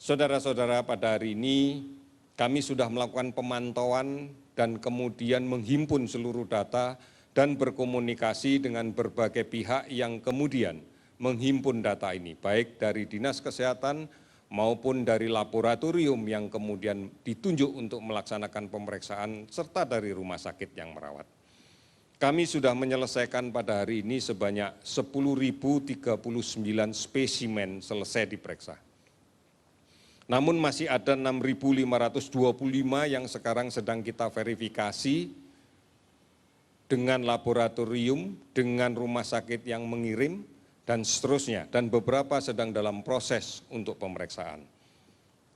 Saudara-saudara, pada hari ini kami sudah melakukan pemantauan dan kemudian menghimpun seluruh data dan berkomunikasi dengan berbagai pihak yang kemudian menghimpun data ini, baik dari Dinas Kesehatan maupun dari laboratorium yang kemudian ditunjuk untuk melaksanakan pemeriksaan serta dari rumah sakit yang merawat. Kami sudah menyelesaikan pada hari ini sebanyak 10.039 spesimen selesai diperiksa. Namun masih ada 6.525 yang sekarang sedang kita verifikasi dengan laboratorium, dengan rumah sakit yang mengirim, dan seterusnya. Dan beberapa sedang dalam proses untuk pemeriksaan.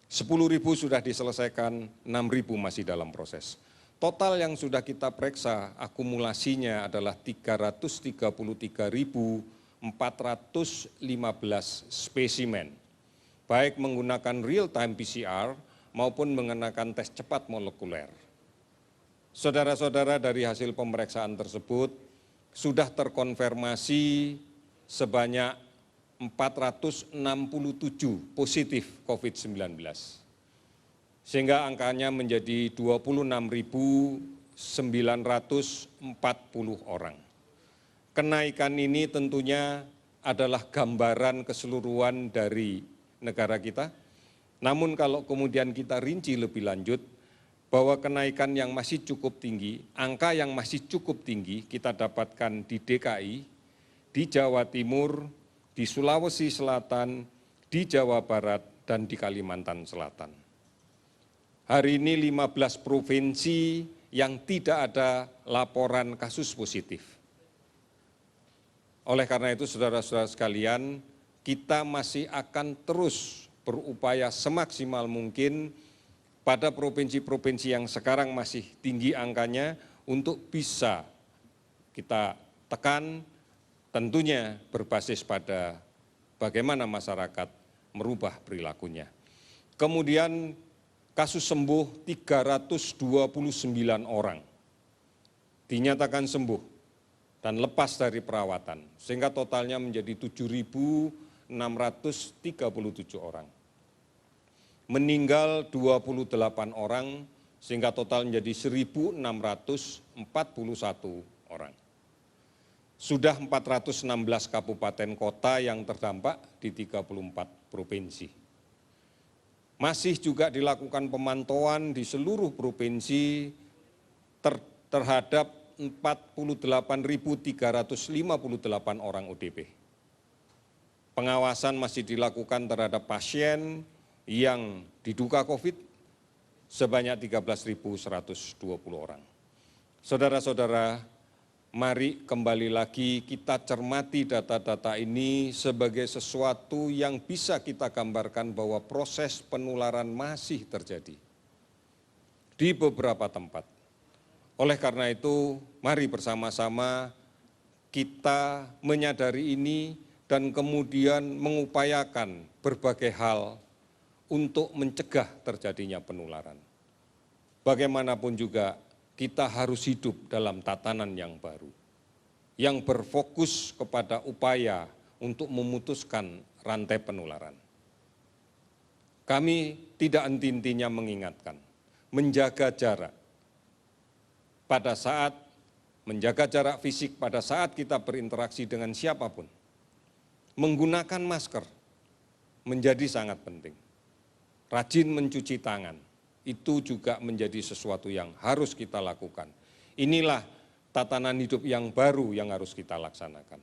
10.000 sudah diselesaikan, 6.000 masih dalam proses. Total yang sudah kita periksa akumulasinya adalah 333.415 spesimen. Baik menggunakan real-time PCR maupun menggunakan tes cepat molekuler. Saudara-saudara, dari hasil pemeriksaan tersebut sudah terkonfirmasi sebanyak 467 positif COVID-19. Sehingga angkanya menjadi 26.940 orang. Kenaikan ini tentunya adalah gambaran keseluruhan dari negara kita. Namun kalau kemudian kita rinci lebih lanjut, bahwa kenaikan yang masih cukup tinggi, angka yang masih cukup tinggi kita dapatkan di DKI, di Jawa Timur, di Sulawesi Selatan, di Jawa Barat, dan di Kalimantan Selatan. Hari ini 15 provinsi yang tidak ada laporan kasus positif. Oleh karena itu, saudara-saudara sekalian, kita masih akan terus berupaya semaksimal mungkin pada provinsi-provinsi yang sekarang masih tinggi angkanya untuk bisa kita tekan, tentunya berbasis pada bagaimana masyarakat merubah perilakunya. Kemudian kasus sembuh 329 orang dinyatakan sembuh dan lepas dari perawatan, sehingga totalnya menjadi 7.637 orang. Meninggal 28 orang, sehingga total menjadi 1.641 orang. Sudah 416 kabupaten kota yang terdampak di 34 provinsi. Masih juga dilakukan pemantauan di seluruh provinsi terhadap 48.358 orang ODP. Pengawasan masih dilakukan terhadap pasien yang diduga COVID sebanyak 13.120 orang. Saudara-saudara, mari kembali lagi kita cermati data-data ini sebagai sesuatu yang bisa kita gambarkan bahwa proses penularan masih terjadi di beberapa tempat. Oleh karena itu, mari bersama-sama kita menyadari ini dan kemudian mengupayakan berbagai hal untuk mencegah terjadinya penularan. Bagaimanapun juga kita harus hidup dalam tatanan yang baru, yang berfokus kepada upaya untuk memutuskan rantai penularan. Kami tidak henti-hentinya mengingatkan, menjaga jarak, pada saat menjaga jarak fisik, pada saat kita berinteraksi dengan siapapun, menggunakan masker menjadi sangat penting. Rajin mencuci tangan, itu juga menjadi sesuatu yang harus kita lakukan. Inilah tatanan hidup yang baru yang harus kita laksanakan.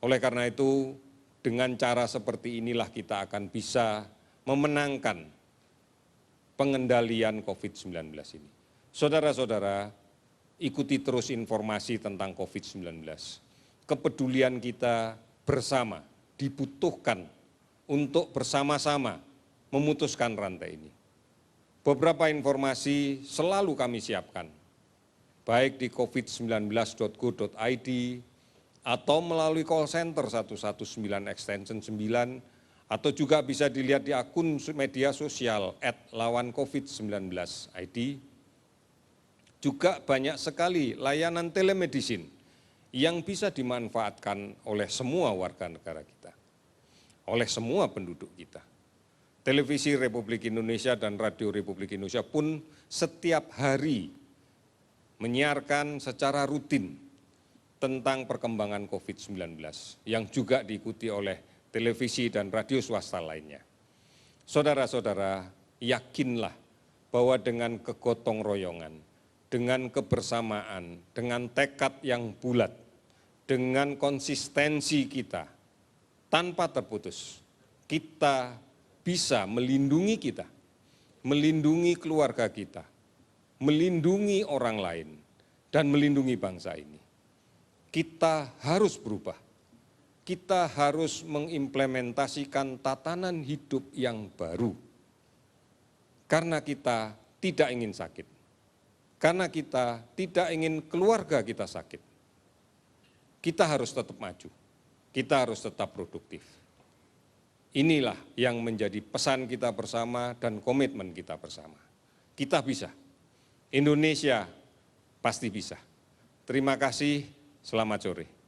Oleh karena itu, dengan cara seperti inilah kita akan bisa memenangkan pengendalian COVID-19 ini. Saudara-saudara, ikuti terus informasi tentang COVID-19. Kepedulian kita bersama dibutuhkan untuk bersama-sama memutuskan rantai ini. Beberapa informasi selalu kami siapkan, baik di covid19.go.id atau melalui call center 119 extension 9, atau juga bisa dilihat di akun media sosial @lawancovid19id. Juga banyak sekali layanan telemedicine yang bisa dimanfaatkan oleh semua warga negara kita, oleh semua penduduk kita. Televisi Republik Indonesia dan Radio Republik Indonesia pun setiap hari menyiarkan secara rutin tentang perkembangan COVID-19 yang juga diikuti oleh televisi dan radio swasta lainnya. Saudara-saudara, yakinlah bahwa dengan kegotong royongan, dengan kebersamaan, dengan tekad yang bulat, dengan konsistensi kita, tanpa terputus, kita bisa melindungi kita, melindungi keluarga kita, melindungi orang lain, dan melindungi bangsa ini. Kita harus berubah. Kita harus mengimplementasikan tatanan hidup yang baru. Karena kita tidak ingin sakit. Karena kita tidak ingin keluarga kita sakit. Kita harus tetap maju. Kita harus tetap produktif. Inilah yang menjadi pesan kita bersama dan komitmen kita bersama. Kita bisa. Indonesia pasti bisa. Terima kasih. Selamat sore.